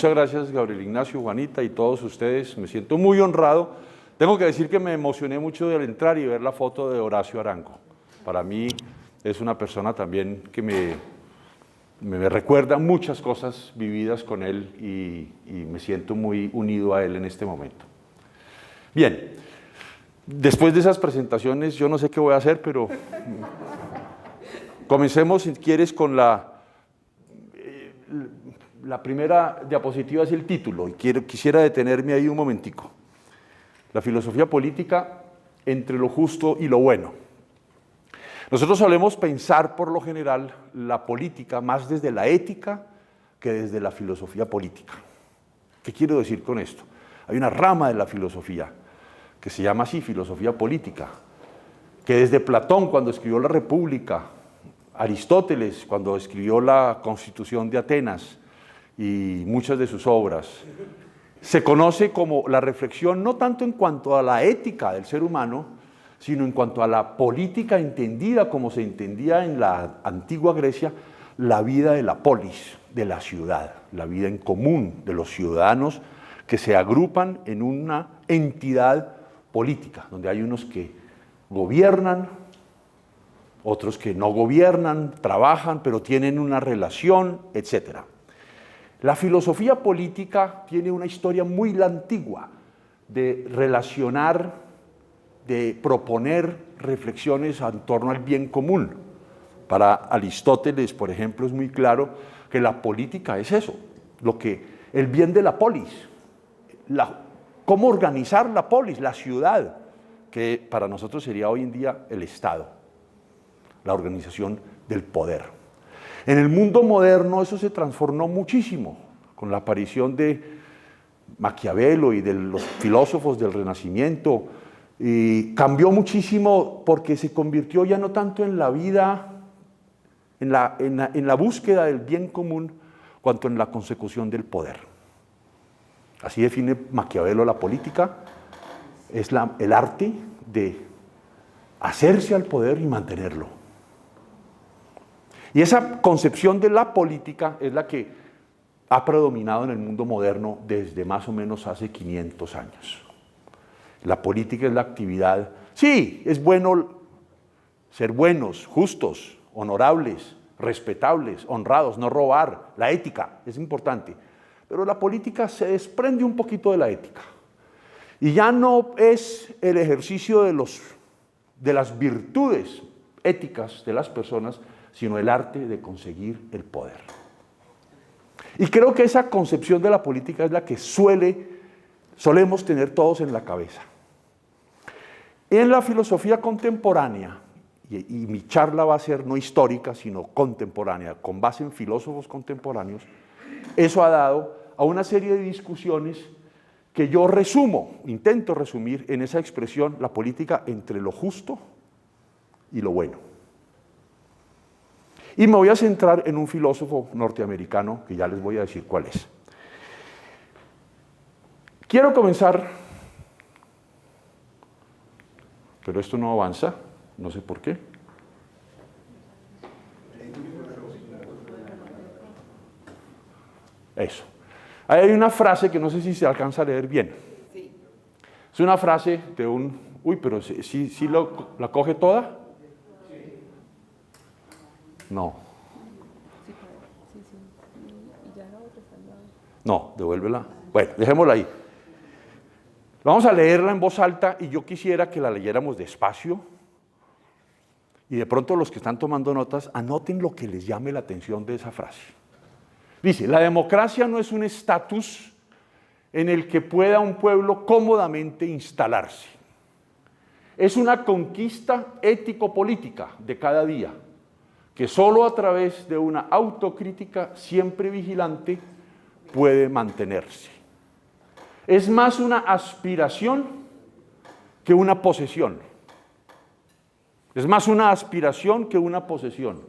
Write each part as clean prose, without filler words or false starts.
muchas gracias, Gabriel Ignacio, Juanita y todos ustedes. Me siento muy honrado. Tengo que decir que me emocioné mucho al entrar y ver la foto de Horacio Arango. Para mí es una persona también que me recuerda muchas cosas vividas con él y me siento muy unido a él en este momento. Bien, después de esas presentaciones yo no sé qué voy a hacer, pero comencemos, si quieres, con la primera diapositiva, es el título, y quisiera detenerme ahí un momentico. La filosofía política entre lo justo y lo bueno. Nosotros solemos pensar, por lo general, la política más desde la ética que desde la filosofía política. ¿Qué quiero decir con esto? Hay una rama de la filosofía que se llama así, filosofía política, que desde Platón, cuando escribió la República, Aristóteles, cuando escribió la Constitución de Atenas y muchas de sus obras, se conoce como la reflexión no tanto en cuanto a la ética del ser humano, sino en cuanto a la política entendida como se entendía en la antigua Grecia, la vida de la polis, de la ciudad, la vida en común de los ciudadanos que se agrupan en una entidad política, donde hay unos que gobiernan, otros que no gobiernan, trabajan, pero tienen una relación, etc. La filosofía política tiene una historia muy antigua de relacionar, de proponer reflexiones en torno al bien común. Para Aristóteles, por ejemplo, es muy claro que la política es eso, el bien de la polis, cómo organizar la polis, la ciudad, que para nosotros sería hoy en día el Estado, la organización del poder. En el mundo moderno eso se transformó muchísimo con la aparición de Maquiavelo y de los filósofos del Renacimiento, y cambió muchísimo porque se convirtió ya no tanto en la vida, en la búsqueda del bien común, cuanto en la consecución del poder. Así define Maquiavelo la política, es el arte de hacerse al poder y mantenerlo. Y esa concepción de la política es la que ha predominado en el mundo moderno desde más o menos hace 500 años. La política es la actividad. Sí, es bueno ser buenos, justos, honorables, respetables, honrados, no robar. La ética es importante. Pero la política se desprende un poquito de la ética. Y ya no es el ejercicio de las virtudes éticas de las personas, sino el arte de conseguir el poder. Y creo que esa concepción de la política es la que solemos tener todos en la cabeza. En la filosofía contemporánea, y mi charla va a ser no histórica, sino contemporánea, con base en filósofos contemporáneos, eso ha dado a una serie de discusiones que yo intento resumir en esa expresión, la política entre lo justo y lo bueno. Y me voy a centrar en un filósofo norteamericano, que ya les voy a decir cuál es. Quiero comenzar, pero esto no avanza, no sé por qué. Eso. Ahí hay una frase que no sé si se alcanza a leer bien. Es una frase de un... Uy, pero ¿sí la coge toda? No. No, devuélvela. Bueno, dejémosla ahí. Vamos a leerla en voz alta y yo quisiera que la leyéramos despacio y de pronto los que están tomando notas anoten lo que les llame la atención de esa frase. Dice, la democracia no es un estatus en el que pueda un pueblo cómodamente instalarse. Es una conquista ético-política de cada día, que solo a través de una autocrítica siempre vigilante puede mantenerse. Es más una aspiración que una posesión. Es más una aspiración que una posesión.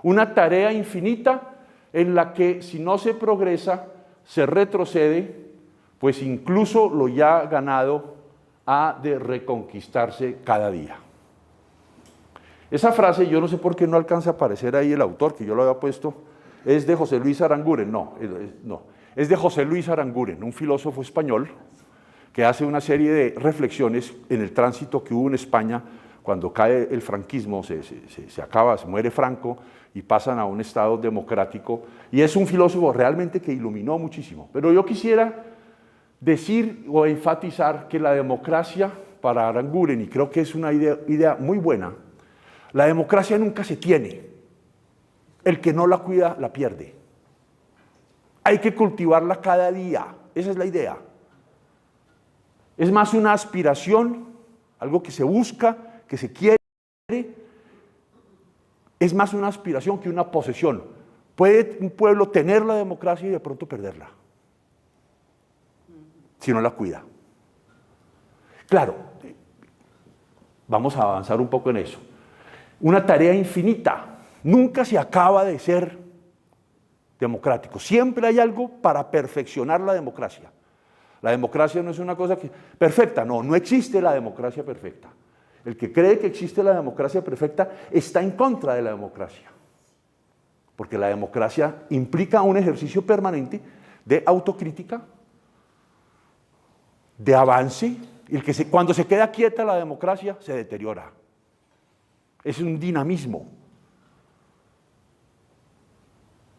Una tarea infinita en la que si no se progresa, se retrocede, pues incluso lo ya ganado ha de reconquistarse cada día. Esa frase, yo no sé por qué no alcanza a aparecer ahí el autor, que yo lo había puesto, es de José Luis Aranguren. No. es de José Luis Aranguren, un filósofo español que hace una serie de reflexiones en el tránsito que hubo en España cuando cae el franquismo, se acaba, se muere Franco y pasan a un Estado democrático. Y es un filósofo realmente que iluminó muchísimo. Pero yo quisiera decir o enfatizar que la democracia, para Aranguren, y creo que es una idea muy buena, la democracia nunca se tiene. El que no la cuida, la pierde. Hay que cultivarla cada día. Esa es la idea. Es más una aspiración, algo que se busca, que se quiere. Es más una aspiración que una posesión. Puede un pueblo tener la democracia y de pronto perderla, si no la cuida. Claro, vamos a avanzar un poco en eso. Una tarea infinita. Nunca se acaba de ser democrático. Siempre hay algo para perfeccionar la democracia. La democracia no es una cosa perfecta, no existe la democracia perfecta. El que cree que existe la democracia perfecta está en contra de la democracia. Porque la democracia implica un ejercicio permanente de autocrítica, de avance. Cuando se queda quieta la democracia, se deteriora. Es un dinamismo.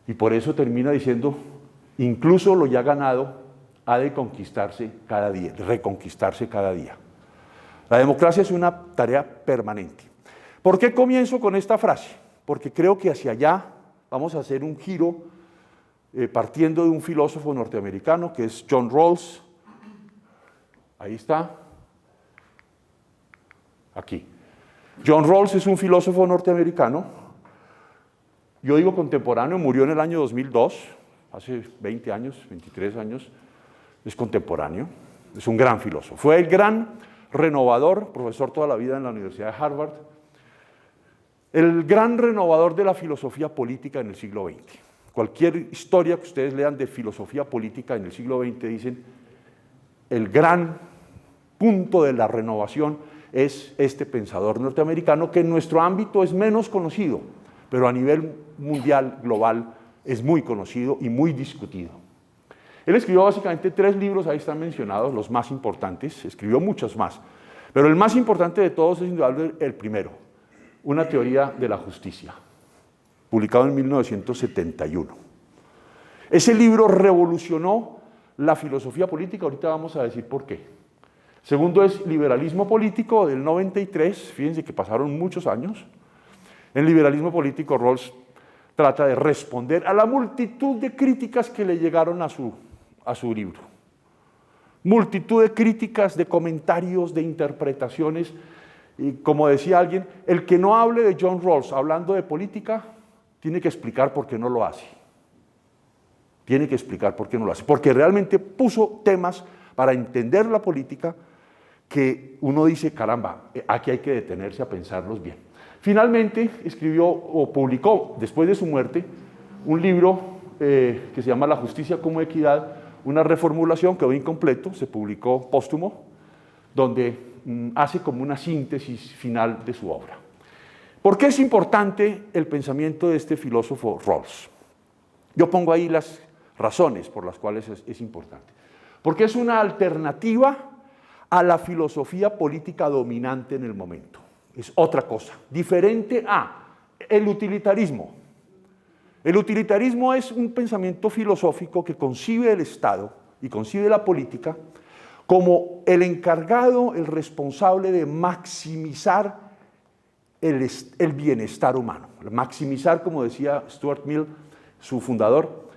Y por eso termina diciendo, incluso lo ya ganado ha de conquistarse cada día, reconquistarse cada día. La democracia es una tarea permanente. ¿Por qué comienzo con esta frase? Porque creo que hacia allá vamos a hacer un giro partiendo de un filósofo norteamericano que es John Rawls. Ahí está. Aquí. John Rawls es un filósofo norteamericano. Yo digo contemporáneo, murió en el año 2002, hace 20 años, 23 años. Es contemporáneo, es un gran filósofo. Fue el gran renovador, profesor toda la vida en la Universidad de Harvard, el gran renovador de la filosofía política en el siglo XX. Cualquier historia que ustedes lean de filosofía política en el siglo XX dicen el gran punto de la renovación es este pensador norteamericano que en nuestro ámbito es menos conocido, pero a nivel mundial, global, es muy conocido y muy discutido. Él escribió básicamente 3 libros, ahí están mencionados, los más importantes, escribió muchos más, pero el más importante de todos es indudable el primero, Una teoría de la justicia, publicado en 1971. Ese libro revolucionó la filosofía política, ahorita vamos a decir por qué. Segundo es Liberalismo político del 93, fíjense que pasaron muchos años. En Liberalismo político Rawls trata de responder a la multitud de críticas que le llegaron a su libro. Multitud de críticas, de comentarios, de interpretaciones. Y como decía alguien, el que no hable de John Rawls hablando de política, tiene que explicar por qué no lo hace. Tiene que explicar por qué no lo hace. Porque realmente puso temas para entender la política que uno dice, caramba, aquí hay que detenerse a pensarlos bien. Finalmente escribió o publicó, después de su muerte, un libro que se llama La justicia como equidad, una reformulación, quedó incompleto, se publicó póstumo, donde hace como una síntesis final de su obra. ¿Por qué es importante el pensamiento de este filósofo Rawls? Yo pongo ahí las razones por las cuales es importante. Porque es una alternativa a la filosofía política dominante en el momento. Es otra cosa, diferente a el utilitarismo. El utilitarismo es un pensamiento filosófico que concibe el Estado y concibe la política como el encargado, el responsable de maximizar el bienestar humano. Maximizar, como decía Stuart Mill, su fundador,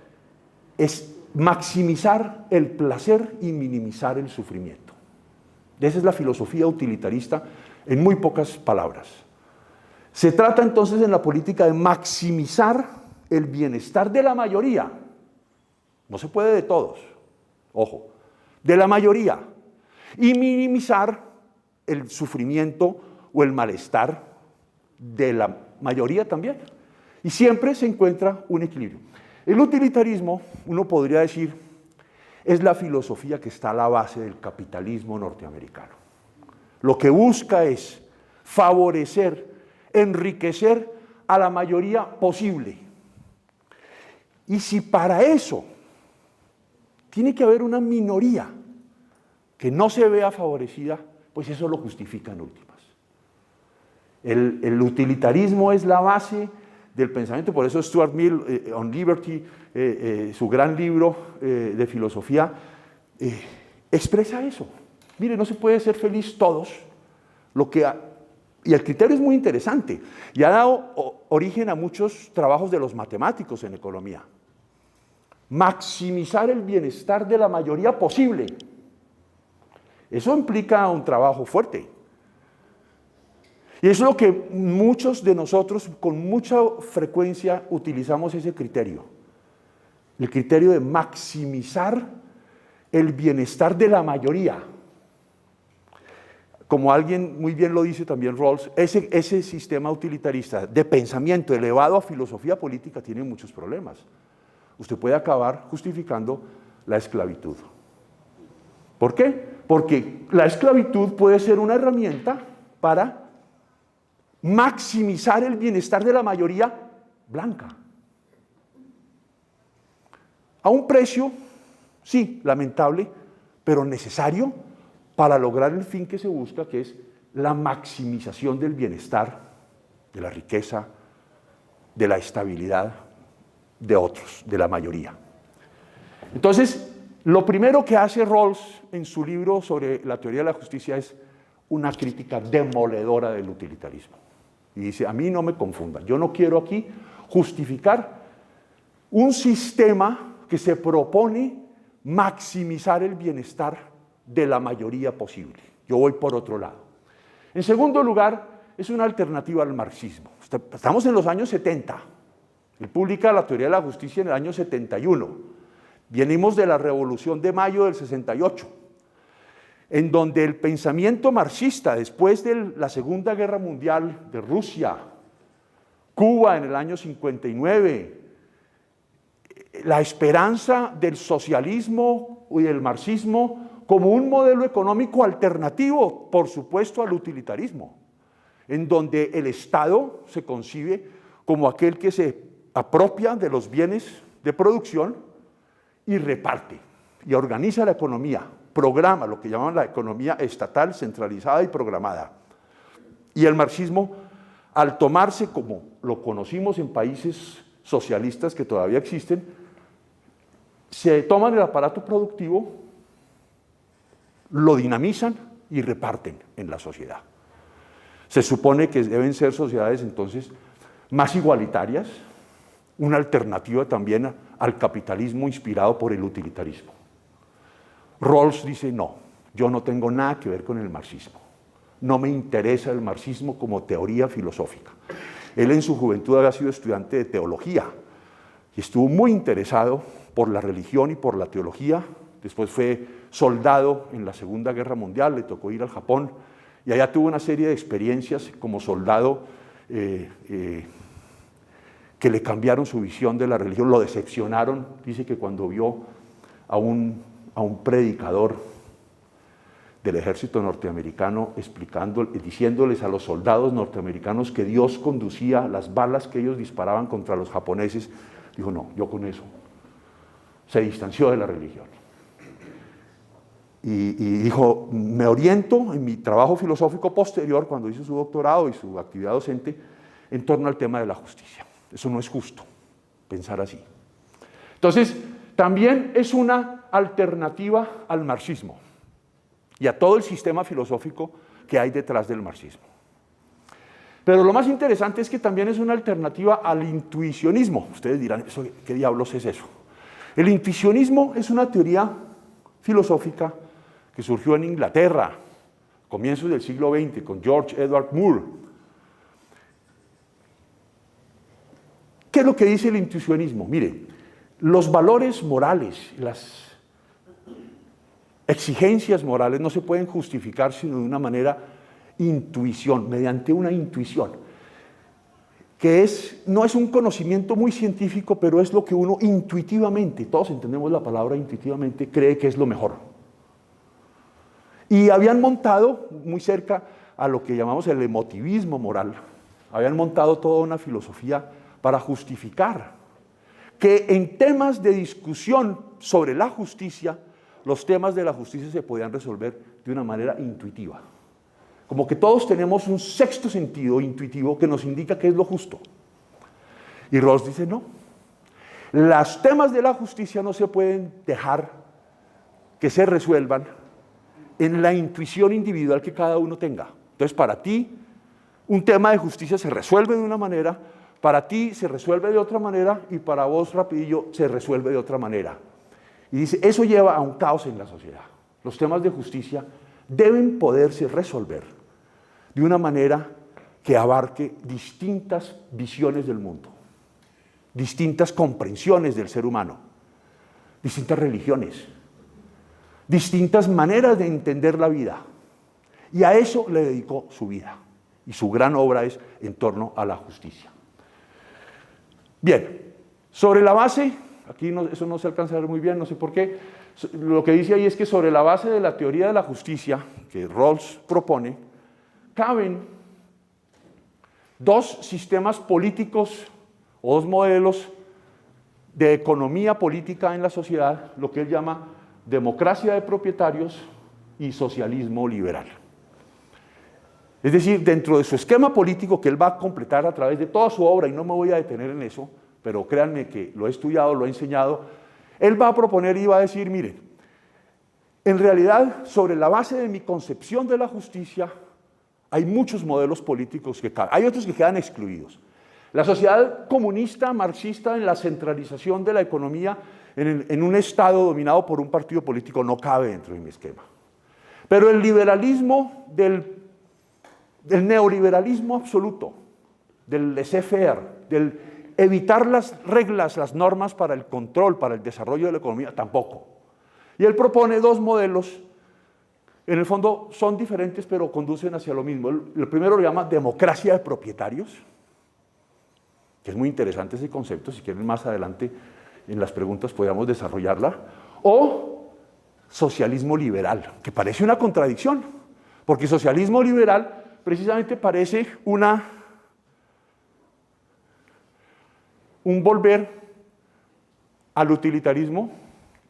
es maximizar el placer y minimizar el sufrimiento. Esa es la filosofía utilitarista en muy pocas palabras. Se trata entonces en la política de maximizar el bienestar de la mayoría. No se puede de todos, ojo, de la mayoría. Y minimizar el sufrimiento o el malestar de la mayoría también. Y siempre se encuentra un equilibrio. El utilitarismo, uno podría decir, es la filosofía que está a la base del capitalismo norteamericano. Lo que busca es favorecer, enriquecer a la mayoría posible. Y si para eso tiene que haber una minoría que no se vea favorecida, pues eso lo justifica en últimas. El utilitarismo es la base del pensamiento, por eso Stuart Mill, On Liberty, su gran libro de filosofía, expresa eso. Mire, no se puede ser feliz todos, y el criterio es muy interesante, y ha dado origen a muchos trabajos de los matemáticos en economía. Maximizar el bienestar de la mayoría posible. Eso implica un trabajo fuerte. Y eso es lo que muchos de nosotros con mucha frecuencia utilizamos ese criterio. El criterio de maximizar el bienestar de la mayoría. Como alguien muy bien lo dice también Rawls, ese sistema utilitarista de pensamiento elevado a filosofía política tiene muchos problemas. Usted puede acabar justificando la esclavitud. ¿Por qué? Porque la esclavitud puede ser una herramienta para maximizar el bienestar de la mayoría blanca. A un precio, sí, lamentable, pero necesario para lograr el fin que se busca, que es la maximización del bienestar, de la riqueza, de la estabilidad de otros, de la mayoría. Entonces, lo primero que hace Rawls en su libro sobre la teoría de la justicia es una crítica demoledora del utilitarismo. Y dice, a mí no me confundan, yo no quiero aquí justificar un sistema que se propone maximizar el bienestar de la mayoría posible. Yo voy por otro lado. En segundo lugar, es una alternativa al marxismo. Estamos en los años 70. Él publica la teoría de la justicia en el año 71. Venimos de la Revolución de Mayo del 68, en donde el pensamiento marxista, después de la Segunda Guerra Mundial, de Rusia, Cuba en el año 59, la esperanza del socialismo y del marxismo como un modelo económico alternativo, por supuesto, al utilitarismo, en donde el Estado se concibe como aquel que se apropia de los bienes de producción y reparte, y organiza la economía, programa, lo que llaman la economía estatal, centralizada y programada. Y el marxismo, al tomarse como lo conocimos en países socialistas que todavía existen, se toman el aparato productivo, lo dinamizan y reparten en la sociedad. Se supone que deben ser sociedades entonces más igualitarias, una alternativa también al capitalismo inspirado por el utilitarismo. Rawls dice, no, yo no tengo nada que ver con el marxismo. No me interesa el marxismo como teoría filosófica. Él en su juventud había sido estudiante de teología y estuvo muy interesado por la religión y por la teología. Después fue soldado en la Segunda Guerra Mundial, le tocó ir al Japón y allá tuvo una serie de experiencias como soldado que le cambiaron su visión de la religión, lo decepcionaron. Dice que cuando vio a un predicador del ejército norteamericano diciéndoles a los soldados norteamericanos que Dios conducía las balas que ellos disparaban contra los japoneses, dijo, no, yo con eso. Se distanció de la religión. Y dijo, me oriento en mi trabajo filosófico posterior, cuando hizo su doctorado y su actividad docente, en torno al tema de la justicia. Eso no es justo, pensar así. Entonces, también es una alternativa al marxismo y a todo el sistema filosófico que hay detrás del marxismo. Pero lo más interesante es que también es una alternativa al intuicionismo. Ustedes dirán, ¿qué diablos es eso? El intuicionismo es una teoría filosófica que surgió en Inglaterra, comienzos del siglo XX, con George Edward Moore. ¿Qué es lo que dice el intuicionismo? Mire, los valores morales, las exigencias morales no se pueden justificar sino de una manera intuición, mediante una intuición, que no es un conocimiento muy científico, pero es lo que uno intuitivamente, todos entendemos la palabra intuitivamente, cree que es lo mejor. Y habían montado, muy cerca a lo que llamamos el emotivismo moral, habían montado toda una filosofía para justificar que en temas de discusión sobre la justicia, los temas de la justicia se podían resolver de una manera intuitiva. Como que todos tenemos un sexto sentido intuitivo que nos indica qué es lo justo. Y Rawls dice, no, los temas de la justicia no se pueden dejar que se resuelvan en la intuición individual que cada uno tenga. Entonces, para ti, un tema de justicia se resuelve de una manera, para ti se resuelve de otra manera y para vos, rapidillo, se resuelve de otra manera. Y dice, eso lleva a un caos en la sociedad. Los temas de justicia deben poderse resolver de una manera que abarque distintas visiones del mundo, distintas comprensiones del ser humano, distintas religiones, distintas maneras de entender la vida. Y a eso le dedicó su vida. Y su gran obra es en torno a la justicia. Bien, sobre la base, aquí no, eso no se alcanza a ver muy bien, no sé por qué, lo que dice ahí es que sobre la base de la teoría de la justicia que Rawls propone, caben dos sistemas políticos o dos modelos de economía política en la sociedad, lo que él llama democracia de propietarios y socialismo liberal. Es decir, dentro de su esquema político que él va a completar a través de toda su obra, y no me voy a detener en eso, pero créanme que lo he estudiado, lo he enseñado, él va a proponer y va a decir, miren, en realidad, sobre la base de mi concepción de la justicia, hay muchos modelos políticos que caben, hay otros que quedan excluidos. La sociedad comunista, marxista, en la centralización de la economía, en un Estado dominado por un partido político, no cabe dentro de mi esquema. Pero el liberalismo del neoliberalismo absoluto, del laissez-faire, del evitar las reglas, las normas para el control, para el desarrollo de la economía, tampoco. Y él propone dos modelos, en el fondo son diferentes pero conducen hacia lo mismo. El primero lo llama democracia de propietarios, que es muy interesante ese concepto, si quieren más adelante en las preguntas podamos desarrollarla, o socialismo liberal, que parece una contradicción, porque socialismo liberal precisamente parece un volver al utilitarismo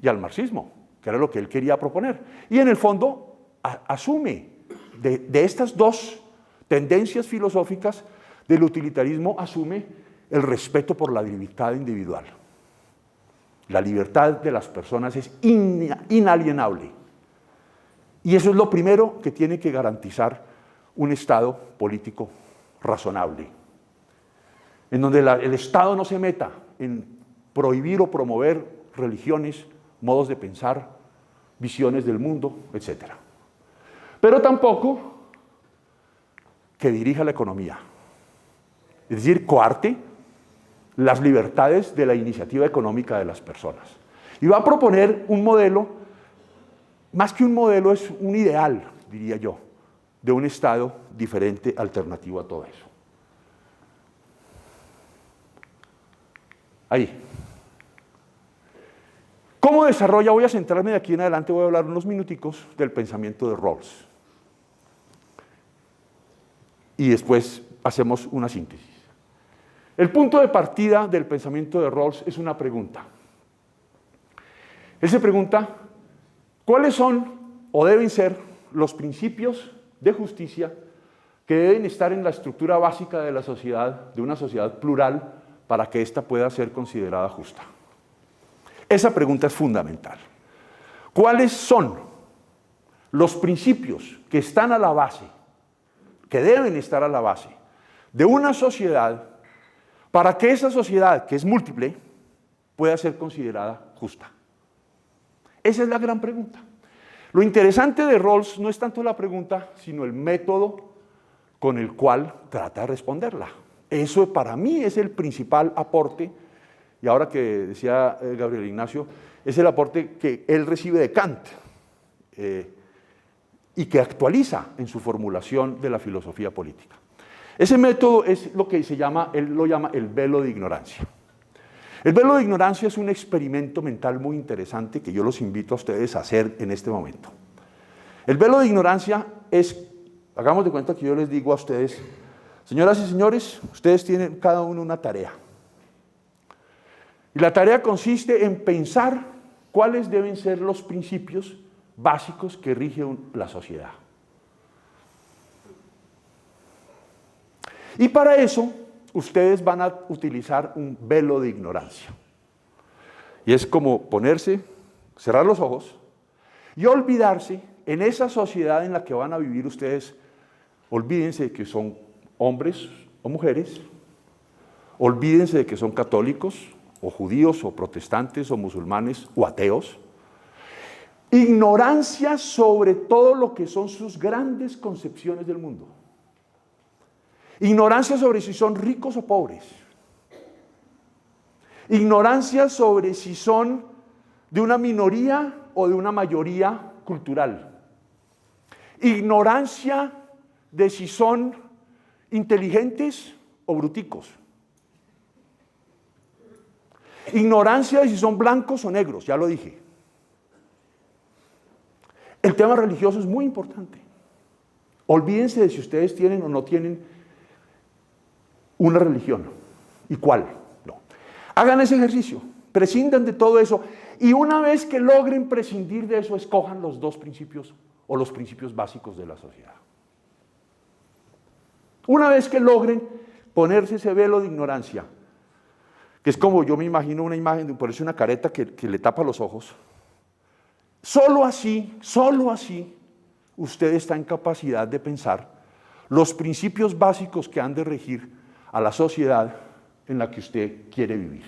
y al marxismo, que era lo que él quería proponer. Y en el fondo asume de estas dos tendencias filosóficas del utilitarismo, asume el respeto por la libertad individual. La libertad de las personas es inalienable. Y eso es lo primero que tiene que garantizar un Estado político razonable, en donde el Estado no se meta en prohibir o promover religiones, modos de pensar, visiones del mundo, etc. Pero tampoco que dirija la economía, es decir, coarte las libertades de la iniciativa económica de las personas. Y va a proponer un modelo, más que un modelo, es un ideal, diría yo, de un Estado diferente, alternativo a todo eso. Ahí. ¿Cómo desarrolla? Voy a centrarme de aquí en adelante, voy a hablar unos minuticos del pensamiento de Rawls. Y después hacemos una síntesis. El punto de partida del pensamiento de Rawls es una pregunta. Él se pregunta, ¿cuáles son o deben ser los principios de justicia que deben estar en la estructura básica de la sociedad, de una sociedad plural, para que ésta pueda ser considerada justa? Esa pregunta es fundamental. ¿Cuáles son los principios que están a la base, que deben estar a la base de una sociedad para que esa sociedad, que es múltiple, pueda ser considerada justa? Esa es la gran pregunta. Lo interesante de Rawls no es tanto la pregunta, sino el método con el cual trata de responderla. Eso para mí es el principal aporte, y ahora que decía Gabriel Ignacio, es el aporte que él recibe de Kant y que actualiza en su formulación de la filosofía política. Ese método es lo que él lo llama el velo de ignorancia. El velo de ignorancia es un experimento mental muy interesante que yo los invito a ustedes a hacer en este momento. El velo de ignorancia es, hagamos de cuenta que yo les digo a ustedes, señoras y señores, ustedes tienen cada uno una tarea. Y Y la tarea consiste en pensar cuáles deben ser los principios básicos que rigen la sociedad. Y para eso, ustedes van a utilizar un velo de ignorancia. Y es como ponerse, cerrar los ojos y olvidarse en esa sociedad en la que van a vivir ustedes. Olvídense de que son hombres o mujeres, olvídense de que son católicos o judíos o protestantes o musulmanes o ateos. Ignorancia sobre todo lo que son sus grandes concepciones del mundo. Ignorancia sobre si son ricos o pobres. Ignorancia sobre si son de una minoría o de una mayoría cultural. Ignorancia de si son inteligentes o bruticos. Ignorancia de si son blancos o negros, ya lo dije. El tema religioso es muy importante. Olvídense de si ustedes tienen o no tienen una religión. ¿Y cuál? No. Hagan ese ejercicio, prescindan de todo eso y una vez que logren prescindir de eso, escojan los dos principios o los principios básicos de la sociedad. Una vez que logren ponerse ese velo de ignorancia, que es como yo me imagino una imagen de ponerse una careta que le tapa los ojos, solo así, usted está en capacidad de pensar los principios básicos que han de regir a la sociedad en la que usted quiere vivir,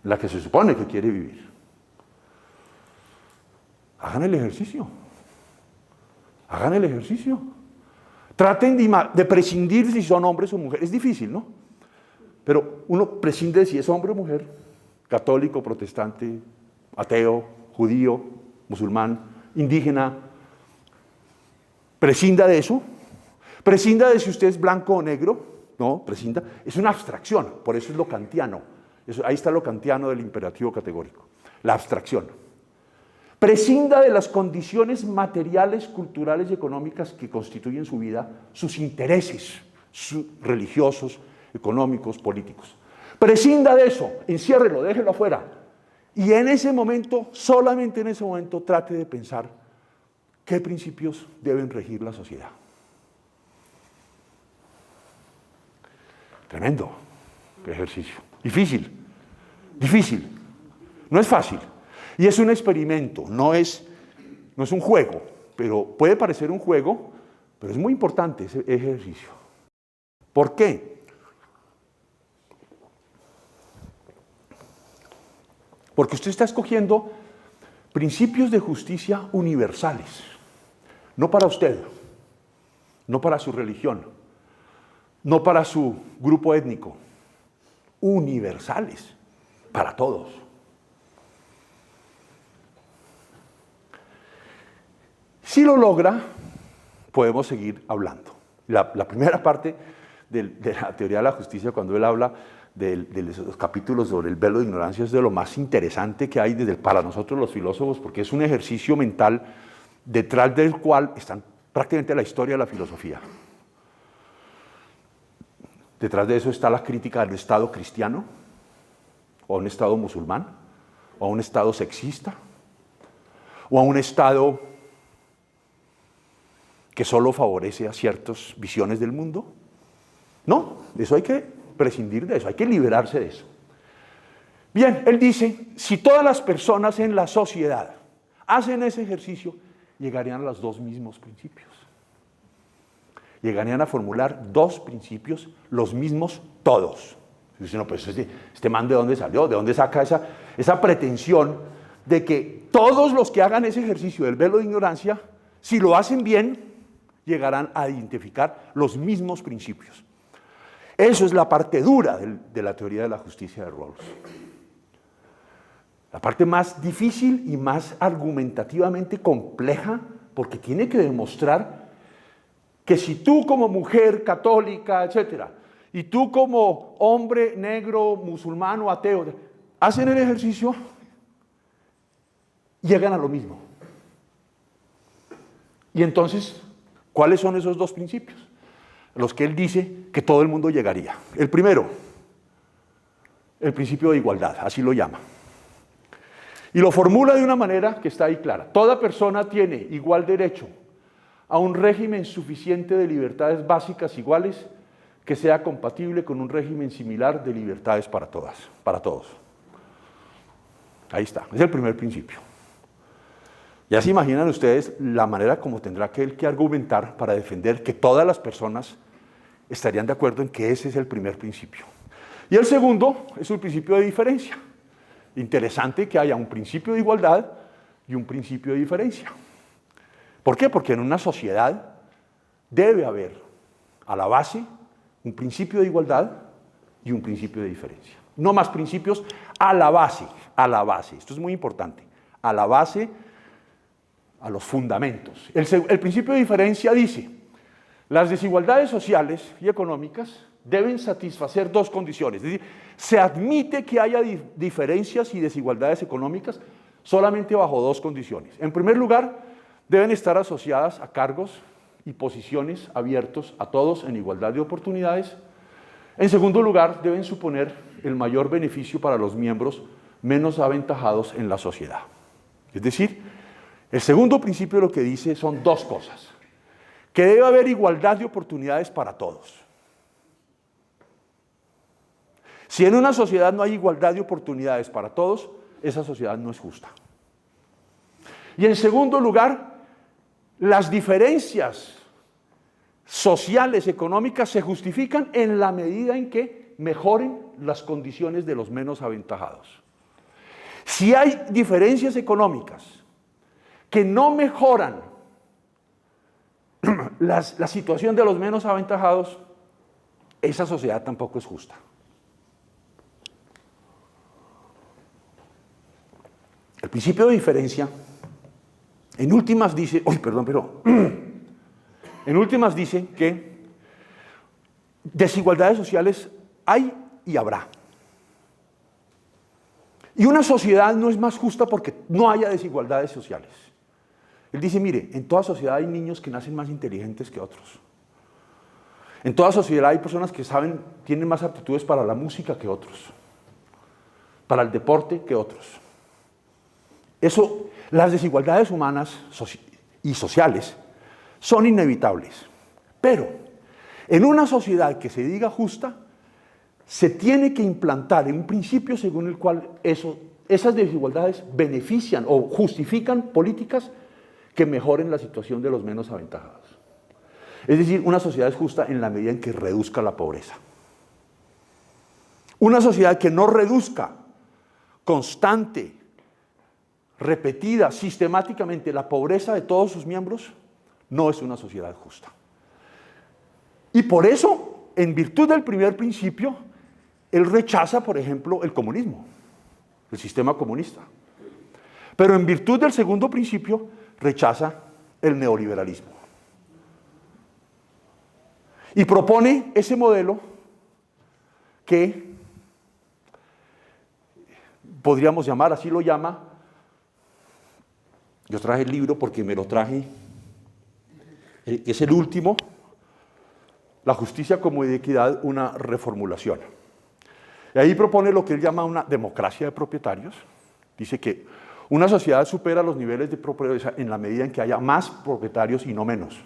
en la que se supone que quiere vivir. Hagan el ejercicio. Hagan el ejercicio. Traten de prescindir si son hombres o mujeres. Es difícil, ¿no? Pero uno prescinde de si es hombre o mujer, católico, protestante, ateo, judío, musulmán, indígena. Prescinda de eso. Prescinda de si usted es blanco o negro. No, prescinda. Es una abstracción, por eso es lo kantiano. Ahí está lo kantiano del imperativo categórico. La abstracción. Prescinda de las condiciones materiales, culturales y económicas que constituyen su vida, sus intereses religiosos, económicos, políticos. Prescinda de eso, enciérrelo, déjelo afuera. Y en ese momento, solamente en ese momento, trate de pensar qué principios deben regir la sociedad. Tremendo ejercicio. Difícil. No es fácil. Y es un experimento, no es un juego, pero puede parecer un juego, pero es muy importante ese ejercicio. ¿Por qué? Porque usted está escogiendo principios de justicia universales, no para usted, no para su religión, no para su grupo étnico, universales, para todos. Si lo logra, podemos seguir hablando. La primera parte de la teoría de la justicia, cuando él habla de los capítulos sobre el velo de ignorancia, es de lo más interesante que hay para nosotros los filósofos, porque es un ejercicio mental detrás del cual está prácticamente la historia de la filosofía. Detrás de eso está la crítica del Estado cristiano, o a un Estado musulmán, o a un Estado sexista, o a un Estado que solo favorece a ciertas visiones del mundo. No, eso hay que prescindir de eso, hay que liberarse de eso. Bien, él dice, si todas las personas en la sociedad hacen ese ejercicio, llegarían a los dos mismos principios. Llegarían a formular dos principios, los mismos todos. Dice, no, pues este man, ¿de dónde salió? ¿De dónde saca esa pretensión de que todos los que hagan ese ejercicio del velo de ignorancia, si lo hacen bien, llegarán a identificar los mismos principios? Eso es la parte dura de la teoría de la justicia de Rawls. La parte más difícil y más argumentativamente compleja, porque tiene que demostrar que si tú como mujer católica, etcétera, y tú como hombre negro, musulmán o ateo, hacen el ejercicio, llegan a lo mismo. Y entonces, ¿cuáles son esos dos principios? Los que él dice que todo el mundo llegaría. El primero, el principio de igualdad, así lo llama. Y lo formula de una manera que está ahí clara. Toda persona tiene igual derecho a un régimen suficiente de libertades básicas iguales que sea compatible con un régimen similar de libertades para todas, para todos. Ahí está, es el primer principio. Ya se imaginan ustedes la manera como tendrá que argumentar para defender que todas las personas estarían de acuerdo en que ese es el primer principio. Y el segundo es el principio de diferencia. Interesante que haya un principio de igualdad y un principio de diferencia. ¿Por qué? Porque en una sociedad debe haber a la base un principio de igualdad y un principio de diferencia. No más principios, a la base, a la base. Esto es muy importante. A la base, a los fundamentos. El principio de diferencia dice: las desigualdades sociales y económicas deben satisfacer dos condiciones. Es decir, se admite que haya diferencias y desigualdades económicas solamente bajo dos condiciones. En primer lugar, deben estar asociadas a cargos y posiciones abiertos a todos en igualdad de oportunidades. En segundo lugar, deben suponer el mayor beneficio para los miembros menos aventajados en la sociedad. Es decir, el segundo principio lo que dice son dos cosas: que debe haber igualdad de oportunidades para todos. Si en una sociedad no hay igualdad de oportunidades para todos, esa sociedad no es justa. Y en segundo lugar, las diferencias sociales, económicas, se justifican en la medida en que mejoren las condiciones de los menos aventajados. Si hay diferencias económicas que no mejoran la situación de los menos aventajados, esa sociedad tampoco es justa. El principio de diferencia, en últimas dice, en últimas dice que desigualdades sociales hay y habrá. Y una sociedad no es más justa porque no haya desigualdades sociales. Él dice, mire, en toda sociedad hay niños que nacen más inteligentes que otros. En toda sociedad hay personas que tienen más aptitudes para la música que otros, para el deporte que otros. Las desigualdades humanas y sociales son inevitables. Pero en una sociedad que se diga justa, se tiene que implantar un principio según el cual esas desigualdades benefician o justifican políticas que mejoren la situación de los menos aventajados. Es decir, una sociedad es justa en la medida en que reduzca la pobreza. Una sociedad que no reduzca constante, repetida, sistemáticamente la pobreza de todos sus miembros, no es una sociedad justa. Y por eso, en virtud del primer principio, él rechaza, por ejemplo, el comunismo, el sistema comunista. Pero en virtud del segundo principio, rechaza el neoliberalismo. Y propone ese modelo que podríamos llamar, así lo llama. Yo traje el libro porque me lo traje, es el último, La justicia como equidad, una reformulación. Y ahí propone lo que él llama una democracia de propietarios. Dice que una sociedad supera los niveles de propiedad en la medida en que haya más propietarios y no menos.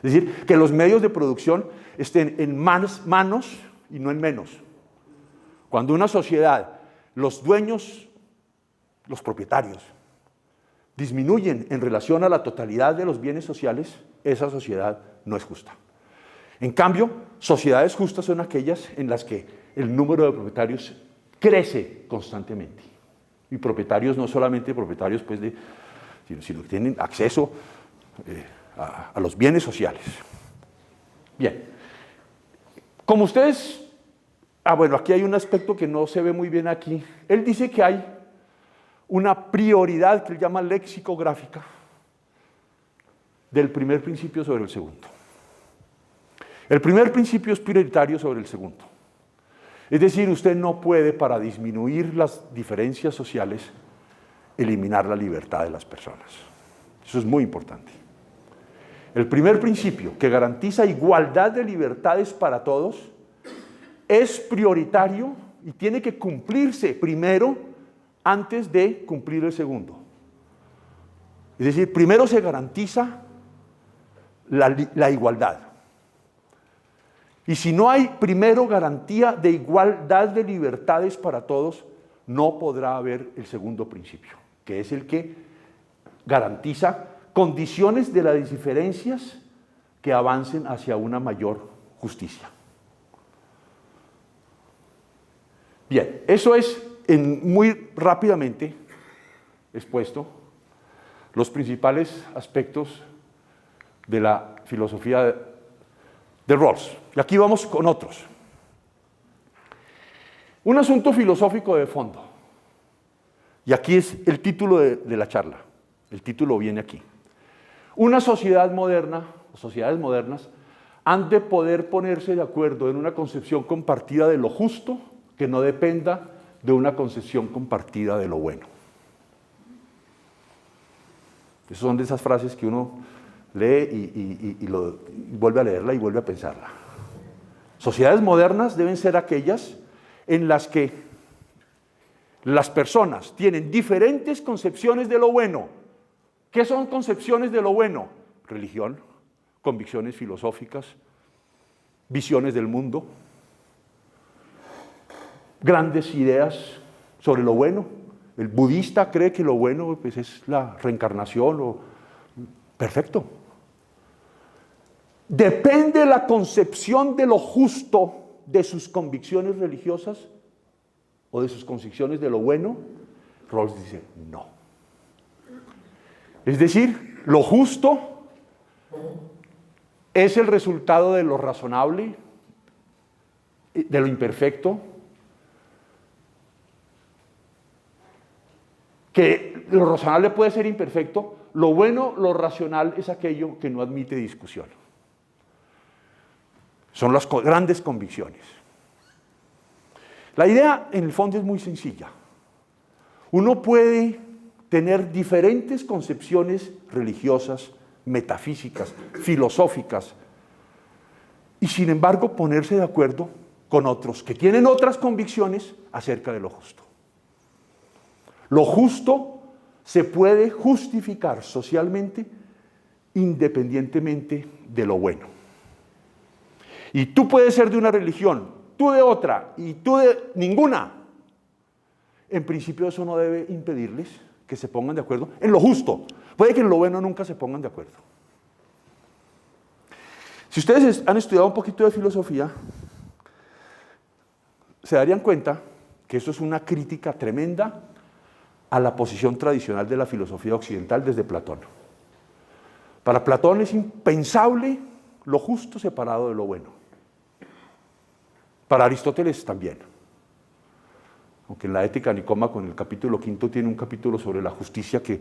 Es decir, que los medios de producción estén en más manos y no en menos. Cuando una sociedad, los dueños, los propietarios, disminuyen en relación a la totalidad de los bienes sociales, esa sociedad no es justa. En cambio, sociedades justas son aquellas en las que el número de propietarios crece constantemente. Y propietarios no solamente propietarios sino que tienen acceso a los bienes sociales. Bien. Como ustedes... aquí hay un aspecto que no se ve muy bien aquí. Él dice que hay una prioridad que él llama lexicográfica del primer principio sobre el segundo. El primer principio es prioritario sobre el segundo. Es decir, usted no puede, para disminuir las diferencias sociales, eliminar la libertad de las personas. Eso es muy importante. El primer principio, que garantiza igualdad de libertades para todos, es prioritario y tiene que cumplirse primero antes de cumplir el segundo. Es decir, primero se garantiza la igualdad. Y si no hay primero garantía de igualdad de libertades para todos, no podrá haber el segundo principio, que es el que garantiza condiciones de las diferencias que avancen hacia una mayor justicia. Bien, eso es muy rápidamente expuesto los principales aspectos de la filosofía de Rawls. Y aquí vamos con otros. Un asunto filosófico de fondo. Y aquí es el título de la charla. El título viene aquí. Una sociedad moderna, o sociedades modernas, han de poder ponerse de acuerdo en una concepción compartida de lo justo que no dependa de una concepción compartida de lo bueno. Esas son de esas frases que uno lee y vuelve a leerla y vuelve a pensarla. Sociedades modernas deben ser aquellas en las que las personas tienen diferentes concepciones de lo bueno. ¿Qué son concepciones de lo bueno? Religión, convicciones filosóficas, visiones del mundo, grandes ideas sobre lo bueno. El budista cree que lo bueno pues, es la reencarnación. Perfecto. ¿Depende la concepción de lo justo de sus convicciones religiosas o de sus convicciones de lo bueno? Rawls dice, no. Es decir, lo justo es el resultado de lo razonable, de lo imperfecto, que lo razonable puede ser imperfecto, lo bueno, lo racional es aquello que no admite discusión. Son las grandes convicciones. La idea en el fondo es muy sencilla. Uno puede tener diferentes concepciones religiosas, metafísicas, filosóficas, y sin embargo ponerse de acuerdo con otros que tienen otras convicciones acerca de lo justo. Lo justo se puede justificar socialmente independientemente de lo bueno. Y tú puedes ser de una religión, tú de otra y tú de ninguna. En principio eso no debe impedirles que se pongan de acuerdo en lo justo. Puede que en lo bueno nunca se pongan de acuerdo. Si ustedes han estudiado un poquito de filosofía, se darían cuenta que eso es una crítica tremenda a la posición tradicional de la filosofía occidental desde Platón. Para Platón es impensable lo justo separado de lo bueno. Para Aristóteles también. Aunque en la Ética Nicómaco, en el capítulo 5, tiene un capítulo sobre la justicia que...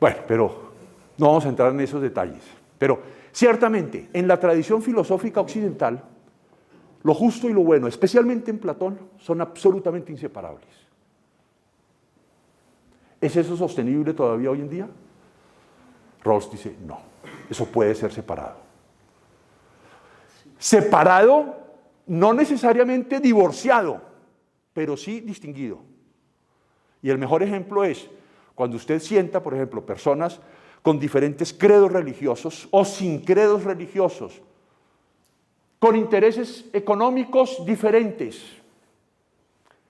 Bueno, pero no vamos a entrar en esos detalles. Pero ciertamente, en la tradición filosófica occidental, lo justo y lo bueno, especialmente en Platón, son absolutamente inseparables. ¿Es eso sostenible todavía hoy en día? Rawls dice, no, eso puede ser separado. Separado, no necesariamente divorciado, pero sí distinguido. Y el mejor ejemplo es cuando usted sienta, por ejemplo, personas con diferentes credos religiosos o sin credos religiosos, con intereses económicos diferentes,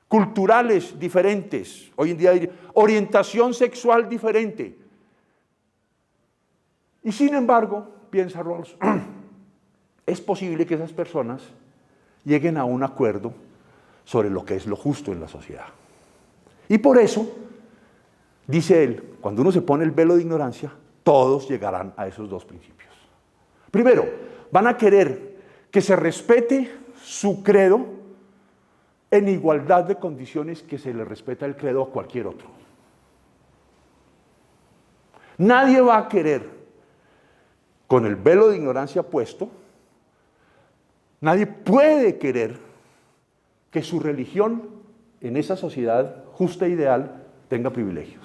culturales diferentes, hoy en día orientación sexual diferente. Y sin embargo, piensa Rawls, es posible que esas personas lleguen a un acuerdo sobre lo que es lo justo en la sociedad. Y por eso, dice él, cuando uno se pone el velo de ignorancia, todos llegarán a esos dos principios. Primero, van a querer que se respete su credo en igualdad de condiciones que se le respeta el credo a cualquier otro. Nadie va a querer, con el velo de ignorancia puesto, nadie puede querer que su religión en esa sociedad justa e ideal tenga privilegios.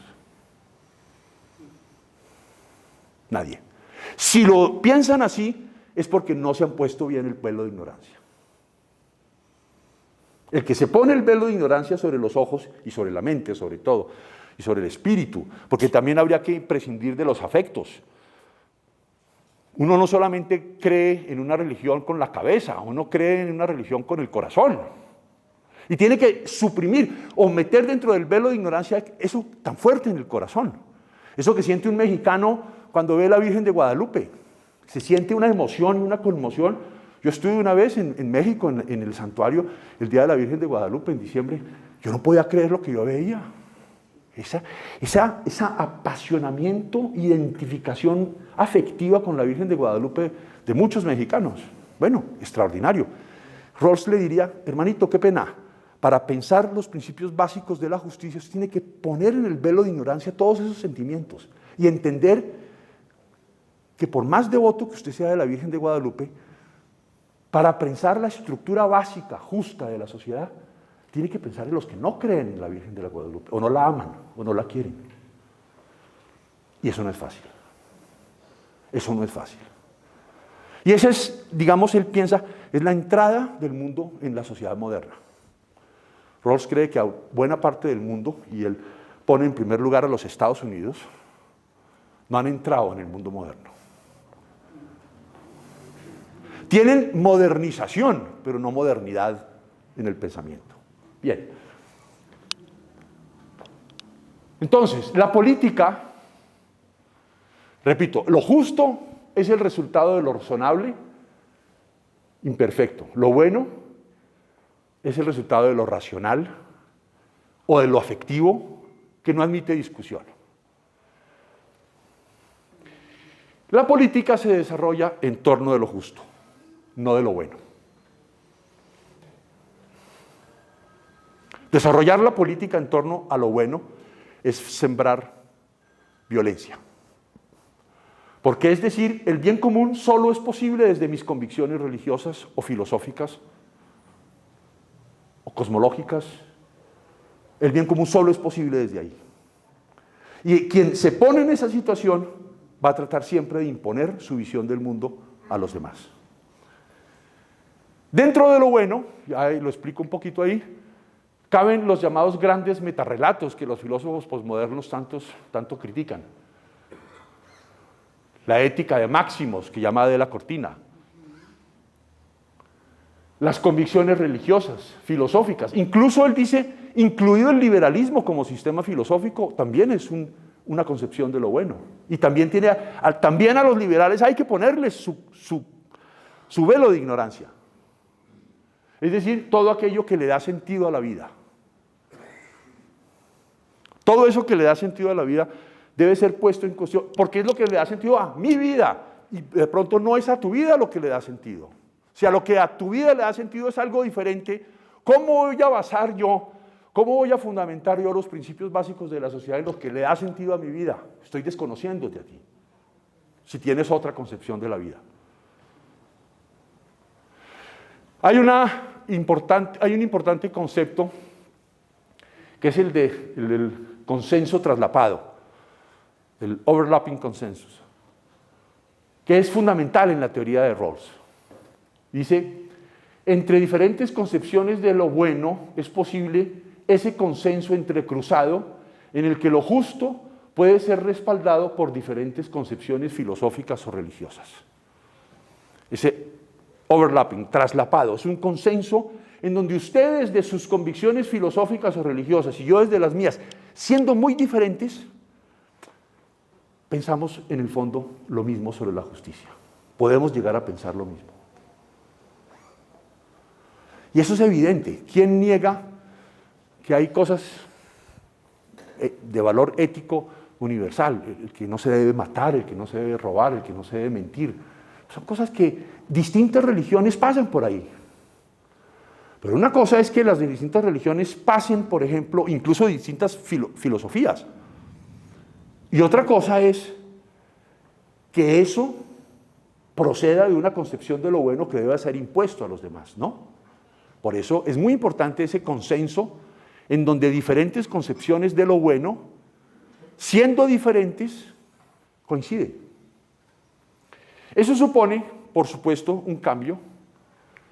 Nadie. Si lo piensan así, es porque no se han puesto bien el velo de ignorancia. El que se pone el velo de ignorancia sobre los ojos y sobre la mente, sobre todo, y sobre el espíritu, porque también habría que prescindir de los afectos. Uno no solamente cree en una religión con la cabeza, uno cree en una religión con el corazón. Y tiene que suprimir o meter dentro del velo de ignorancia eso tan fuerte en el corazón. Eso que siente un mexicano cuando ve a la Virgen de Guadalupe. Se siente una emoción y una conmoción. Yo estuve una vez en México, en el santuario, el Día de la Virgen de Guadalupe, en diciembre. Yo no podía creer lo que yo veía. Ese apasionamiento, identificación afectiva con la Virgen de Guadalupe de muchos mexicanos. Bueno, extraordinario. Rawls le diría, hermanito, qué pena, para pensar los principios básicos de la justicia, usted tiene que poner en el velo de ignorancia todos esos sentimientos y entender que por más devoto que usted sea de la Virgen de Guadalupe, para pensar la estructura básica, justa de la sociedad, tiene que pensar en los que no creen en la Virgen de la Guadalupe, o no la aman, o no la quieren. Y eso no es fácil. Eso no es fácil. Y ese es, digamos, él piensa, es la entrada del mundo en la sociedad moderna. Rawls cree que a buena parte del mundo, y él pone en primer lugar a los Estados Unidos, no han entrado en el mundo moderno. Tienen modernización, pero no modernidad en el pensamiento. Bien. Entonces, la política, repito, lo justo es el resultado de lo razonable, imperfecto. Lo bueno es el resultado de lo racional o de lo afectivo, que no admite discusión. La política se desarrolla en torno de lo justo, no de lo bueno. Desarrollar la política en torno a lo bueno es sembrar violencia. Porque es decir, el bien común solo es posible desde mis convicciones religiosas o filosóficas o cosmológicas. El bien común solo es posible desde ahí. Y quien se pone en esa situación va a tratar siempre de imponer su visión del mundo a los demás. Dentro de lo bueno, ya lo explico un poquito ahí, caben los llamados grandes metarrelatos que los filósofos posmodernos tanto critican. La ética de Máximos, que llama Adela Cortina. Las convicciones religiosas, filosóficas. Incluso él dice, incluido el liberalismo como sistema filosófico, también es una concepción de lo bueno. Y también, también a los liberales hay que ponerles su velo de ignorancia. Es decir, todo aquello que le da sentido a la vida. Todo eso que le da sentido a la vida debe ser puesto en cuestión, porque es lo que le da sentido a mi vida, y de pronto no es a tu vida lo que le da sentido. Si a lo que a tu vida le da sentido es algo diferente, ¿cómo voy a basar yo, cómo voy a fundamentar yo los principios básicos de la sociedad en los que le da sentido a mi vida? Estoy desconociéndote a ti, si tienes otra concepción de la vida. Hay un importante concepto que es el del consenso traslapado, el overlapping consensus, que es fundamental en la teoría de Rawls. Dice, entre diferentes concepciones de lo bueno es posible ese consenso entrecruzado en el que lo justo puede ser respaldado por diferentes concepciones filosóficas o religiosas. Ese overlapping, traslapado, es un consenso en donde ustedes de sus convicciones filosóficas o religiosas y yo desde las mías, siendo muy diferentes, pensamos en el fondo lo mismo sobre la justicia. Podemos llegar a pensar lo mismo. Y eso es evidente. ¿Quién niega que hay cosas de valor ético universal? El que no se debe matar, el que no se debe robar, el que no se debe mentir. Son cosas que distintas religiones pasan por ahí. Pero una cosa es que las distintas religiones pasen, por ejemplo, incluso distintas filosofías. Y otra cosa es que eso proceda de una concepción de lo bueno que debe ser impuesto a los demás, ¿no? Por eso es muy importante ese consenso en donde diferentes concepciones de lo bueno, siendo diferentes, coinciden. Eso supone, por supuesto, un cambio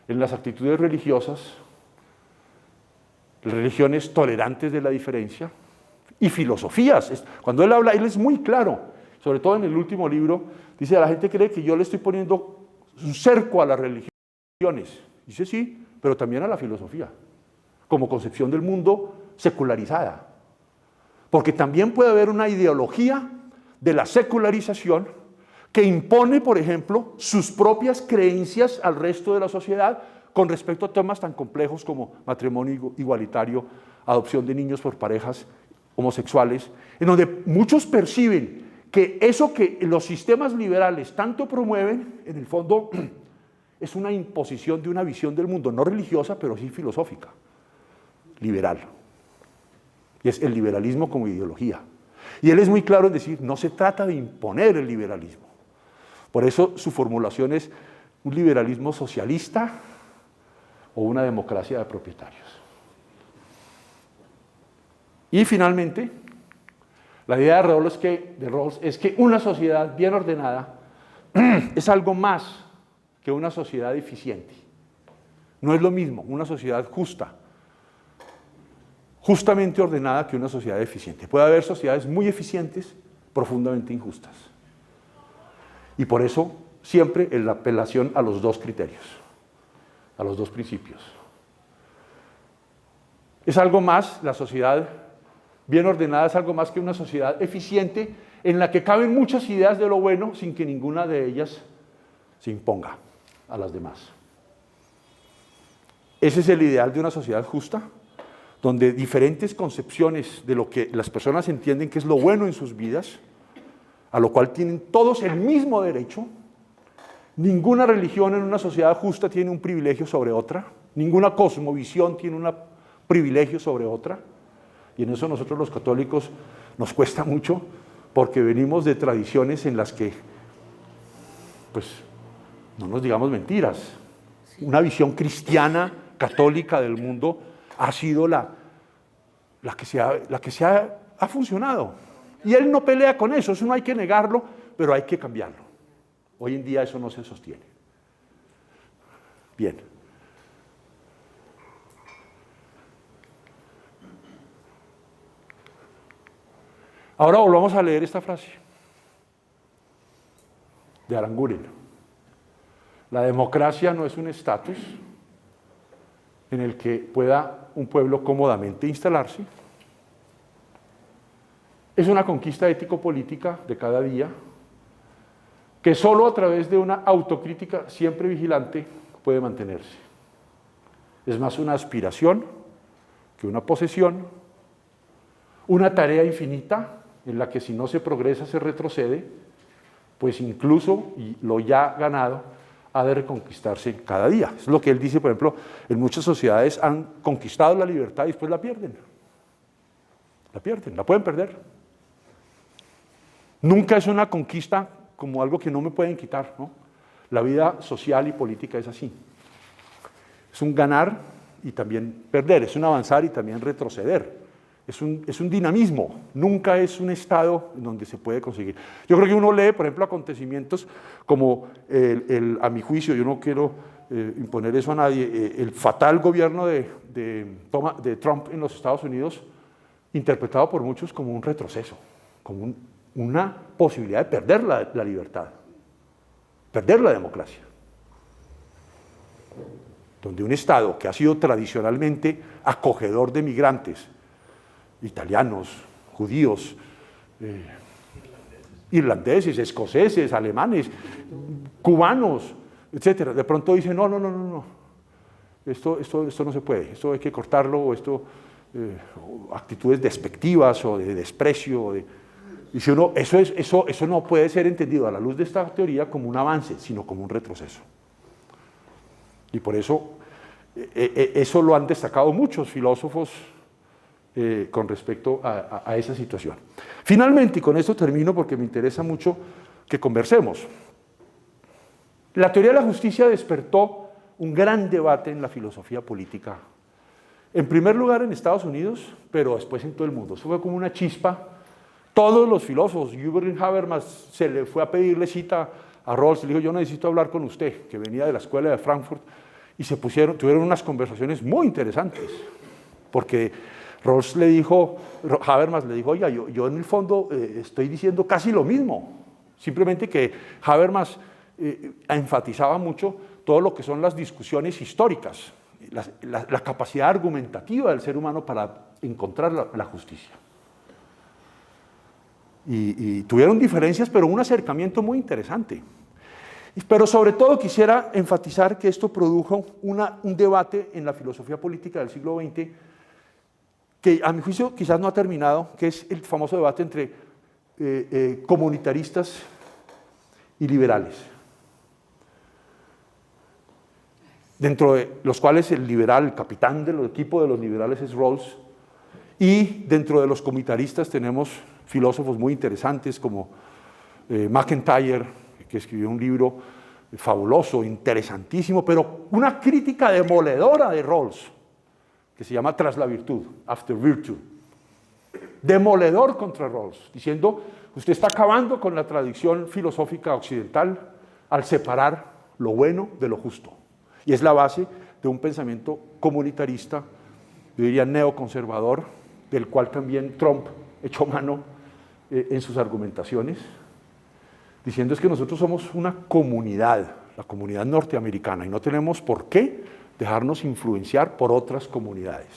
en las actitudes religiosas religiones tolerantes de la diferencia y filosofías. Cuando él habla, él es muy claro, sobre todo en el último libro, dice, la gente cree que yo le estoy poniendo un cerco a las religiones. Dice sí, pero también a la filosofía, como concepción del mundo secularizada. Porque también puede haber una ideología de la secularización que impone, por ejemplo, sus propias creencias al resto de la sociedad con respecto a temas tan complejos como matrimonio igualitario, adopción de niños por parejas homosexuales, en donde muchos perciben que eso que los sistemas liberales tanto promueven, en el fondo, es una imposición de una visión del mundo, no religiosa, pero sí filosófica, liberal. Y es el liberalismo como ideología. Y él es muy claro en decir, no se trata de imponer el liberalismo. Por eso su formulación es un liberalismo socialista o una democracia de propietarios. Y finalmente, la idea de Rawls es que una sociedad bien ordenada es algo más que una sociedad eficiente. No es lo mismo una sociedad justa, justamente ordenada, que una sociedad eficiente. Puede haber sociedades muy eficientes, profundamente injustas. Y por eso siempre en la apelación a los dos criterios, a los dos principios. Es algo más, la sociedad bien ordenada es algo más que una sociedad eficiente en la que caben muchas ideas de lo bueno sin que ninguna de ellas se imponga a las demás. Ese es el ideal de una sociedad justa, donde diferentes concepciones de lo que las personas entienden que es lo bueno en sus vidas, a lo cual tienen todos el mismo derecho. Ninguna religión en una sociedad justa tiene un privilegio sobre otra, ninguna cosmovisión tiene un privilegio sobre otra, y en eso nosotros los católicos nos cuesta mucho, porque venimos de tradiciones en las que, pues, no nos digamos mentiras, una visión cristiana, católica del mundo ha sido la que ha funcionado. Y él no pelea con eso no hay que negarlo, pero hay que cambiarlo. Hoy en día eso no se sostiene. Bien. Ahora volvamos a leer esta frase de Aranguren. La democracia no es un estatus en el que pueda un pueblo cómodamente instalarse. Es una conquista ético-política de cada día que solo a través de una autocrítica siempre vigilante puede mantenerse. Es más una aspiración que una posesión, una tarea infinita en la que si no se progresa se retrocede, pues incluso y lo ya ganado ha de reconquistarse cada día. Es lo que él dice, por ejemplo, en muchas sociedades han conquistado la libertad y después la pierden. La pueden perder. Nunca es una conquista como algo que no me pueden quitar, ¿no? La vida social y política es así. Es un ganar y también perder, es un avanzar y también retroceder. Es un dinamismo, nunca es un estado en donde se puede conseguir. Yo creo que uno lee, por ejemplo, acontecimientos como, a mi juicio, yo no quiero imponer eso a nadie, el fatal gobierno de Trump en los Estados Unidos, interpretado por muchos como un retroceso, como una posibilidad de perder la libertad, perder la democracia. Donde un Estado que ha sido tradicionalmente acogedor de migrantes, italianos, judíos, irlandeses, escoceses, alemanes, cubanos, etcétera, de pronto dicen, no, esto no se puede, esto hay que cortarlo, o actitudes despectivas o de desprecio, dice uno, eso no puede ser entendido a la luz de esta teoría como un avance, sino como un retroceso. Y por eso, eso lo han destacado muchos filósofos con respecto a esa situación. Finalmente, y con esto termino porque me interesa mucho que conversemos, la teoría de la justicia despertó un gran debate en la filosofía política. En primer lugar en Estados Unidos, pero después en todo el mundo. Eso fue como una chispa. Todos los filósofos, Hubert Habermas se le fue a pedirle cita a Rawls, le dijo, yo necesito hablar con usted, que venía de la escuela de Frankfurt, y tuvieron unas conversaciones muy interesantes, porque Rawls le dijo, Habermas le dijo, oiga, yo en el fondo estoy diciendo casi lo mismo, simplemente que Habermas enfatizaba mucho todo lo que son las discusiones históricas, la capacidad argumentativa del ser humano para encontrar la justicia. Y tuvieron diferencias, pero un acercamiento muy interesante. Pero sobre todo quisiera enfatizar que esto produjo un debate en la filosofía política del siglo XX que a mi juicio quizás no ha terminado, que es el famoso debate entre comunitaristas y liberales, dentro de los cuales el liberal, el capitán del equipo de los liberales es Rawls, y dentro de los comunitaristas tenemos filósofos muy interesantes como MacIntyre, que escribió un libro fabuloso, interesantísimo, pero una crítica demoledora de Rawls, que se llama Tras la virtud, After Virtue. Demoledor contra Rawls, diciendo, usted está acabando con la tradición filosófica occidental al separar lo bueno de lo justo. Y es la base de un pensamiento comunitarista, yo diría neoconservador, del cual también Trump echó mano en sus argumentaciones, diciendo es que nosotros somos una comunidad, la comunidad norteamericana, y no tenemos por qué dejarnos influenciar por otras comunidades.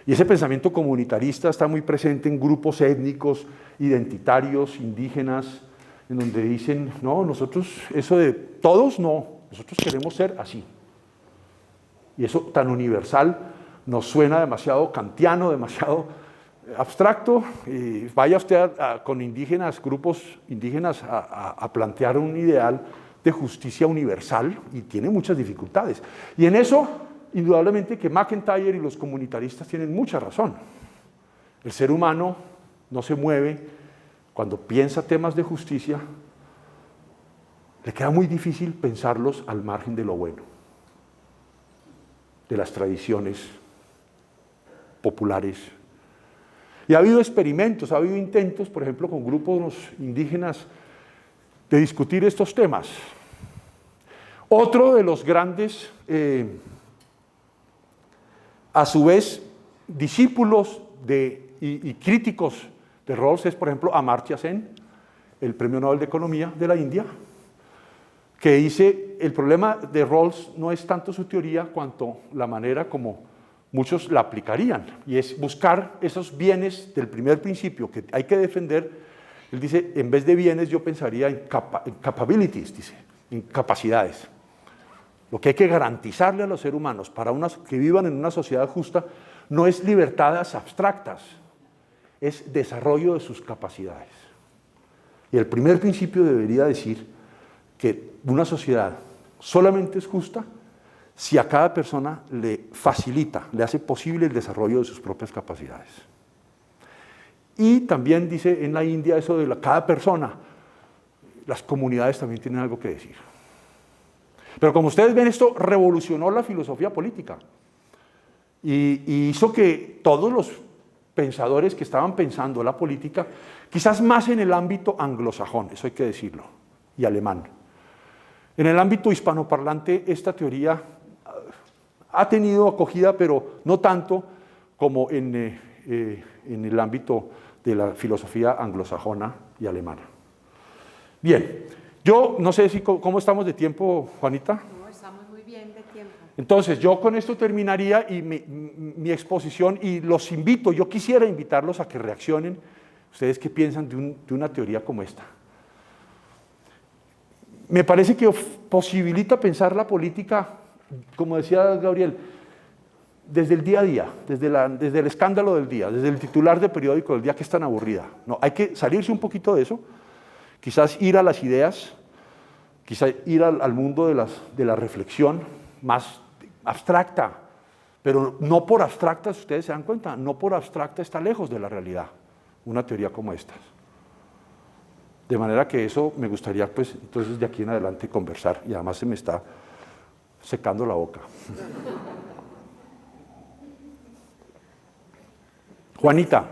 Y ese pensamiento comunitarista está muy presente en grupos étnicos, identitarios, indígenas, en donde dicen, no, nosotros, eso de todos no, nosotros queremos ser así. Y eso tan universal nos suena demasiado kantiano, demasiado abstracto. Vaya usted con indígenas, grupos indígenas, a plantear un ideal de justicia universal y tiene muchas dificultades. Y en eso, indudablemente que MacIntyre y los comunitaristas tienen mucha razón. El ser humano no se mueve cuando piensa temas de justicia, le queda muy difícil pensarlos al margen de lo bueno, de las tradiciones populares. Y ha habido experimentos, ha habido intentos, por ejemplo, con grupos indígenas de discutir estos temas. Otro de los grandes, a su vez, discípulos y críticos de Rawls es, por ejemplo, Amartya Sen, el Premio Nobel de Economía de la India, que dice, el problema de Rawls no es tanto su teoría cuanto la manera como muchos la aplicarían, y es buscar esos bienes del primer principio que hay que defender. Él dice, en vez de bienes yo pensaría en capabilities, dice, en capacidades. Lo que hay que garantizarle a los seres humanos para que vivan en una sociedad justa no es libertades abstractas, es desarrollo de sus capacidades. Y el primer principio debería decir que una sociedad solamente es justa si a cada persona le facilita, le hace posible el desarrollo de sus propias capacidades. Y también dice en la India eso de cada persona, las comunidades también tienen algo que decir. Pero como ustedes ven, esto revolucionó la filosofía política y hizo que todos los pensadores que estaban pensando la política, quizás más en el ámbito anglosajón, eso hay que decirlo, y alemán. En el ámbito hispanoparlante esta teoría ha tenido acogida, pero no tanto como en el ámbito de la filosofía anglosajona y alemana. Bien, yo no sé cómo estamos de tiempo, Juanita. No, estamos muy bien de tiempo. Entonces, yo con esto terminaría y mi exposición, y los invito, yo quisiera invitarlos a que reaccionen, ustedes qué piensan de una teoría como esta. Me parece que posibilita pensar la política, como decía Gabriel, desde el día a día, desde el escándalo del día, desde el titular de periódico del día que es tan aburrida. No, hay que salirse un poquito de eso, quizás ir a las ideas, quizás ir al mundo de la reflexión más abstracta, pero no por abstracta, si ustedes se dan cuenta, no por abstracta está lejos de la realidad, una teoría como esta. De manera que eso me gustaría, pues, entonces de aquí en adelante conversar, y además se me está secando la boca. Juanita.